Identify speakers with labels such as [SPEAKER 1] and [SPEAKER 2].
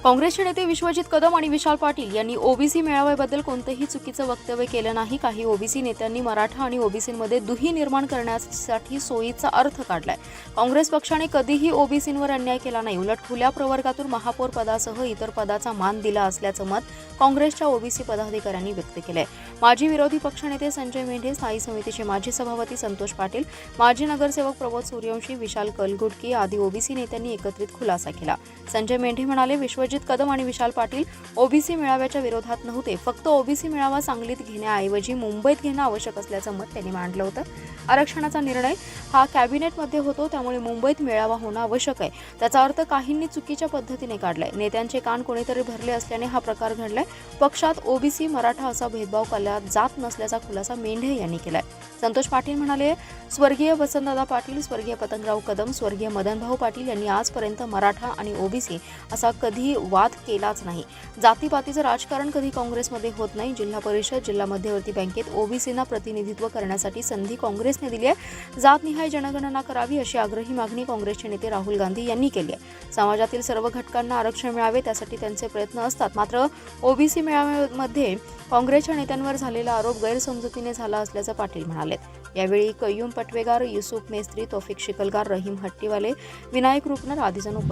[SPEAKER 1] काँग्रेसचे नेते विश्वजित कदम आणि विशाल पाटील यांनी ओबीसी मेळाव्याबद्दल कोणतेही चुकीचं वक्तव्य केलं नाही. काही ओबीसी नेत्यांनी मराठा आणि ओबीसींमध्ये दुही निर्माण करण्यासाठी सोयीचा अर्थ काढलाय. काँग्रेस पक्षाने कधीही ओबीसींवर अन्याय केला नाही. उलट खुल्या प्रवर्गातून महापौर पदासह इतर पदाचा मान दिला असल्याचं मत काँग्रेसच्या ओबीसी पदाधिकाऱ्यांनी व्यक्त केलंय. माजी विरोधी पक्षनेते संजय मेंढे, स्थायी समितीचे माजी सभापती संतोष पाटील, माजी नगरसेवक प्रबोध सूर्यवंशी, विशाल कलगुटकी आदी ओबीसी नेत्यांनी एकत्रित खुलासा केला. संजय मेंढे म्हणाले, विश्वजित कदम आणि विशाल पाटील ओबीसी मेळाव्याच्या विरोधात नव्हते. फक्त ओबीसी मेळावा सांगलीत घेण्याऐवजी मुंबईत घेणं आवश्यक असल्याचं मत त्यांनी मांडलं होतं. आरक्षणाचा निर्णय हा कॅबिनेटमध्ये होतो, त्यामुळे मुंबईत मेळावा होणं आवश्यक आहे. त्याचा अर्थ काहींनी चुकीच्या पद्धतीने काढलाय. नेत्यांचे कान कोणीतरी भरले असल्याने हा प्रकार घडलाय. पक्षात ओबीसी मराठा असा भेदभाव केला जात नसल्याचा खुलासा मेंढे यांनी केलाय. संतोष पाटील म्हणाले, स्वर्गीय वसंतदादा पाटील, स्वर्गीय पतंगराव कदम, स्वर्गीय मदनभाऊ पाटील यांनी आजपर्यंत मराठा आणि ओबीसी असा कधी वाद केलाच नाही. जातीपातीचं राजकारण कधी काँग्रेसमध्ये होत नाही. जिल्हा परिषद, जिल्हा मध्यवर्ती बँकेत ओबीसींना प्रतिनिधित्व करण्यासाठी संधी काँग्रेसने दिली आहे. जातनिहाय जनगणना करावी अशी आग्रही मागणी काँग्रेसचे नेते राहुल गांधी यांनी केली आहे. समाजातील सर्व घटकांना आरक्षण मिळावे त्यासाठी त्यांचे प्रयत्न असतात. मात्र ओबीसी मेळाव्यामध्ये काँग्रेसच्या नेत्यांवर झालेला आरोप गैरसमजुतीने झाला असल्याचं पाटील म्हणाले. यावेळी कय्यूम पटवेगार, युसुफ मेस्त्री, तौफिक शिकलगार, रहीम हट्टीवाले, विनायक रुपनर आदी जण उपस्थित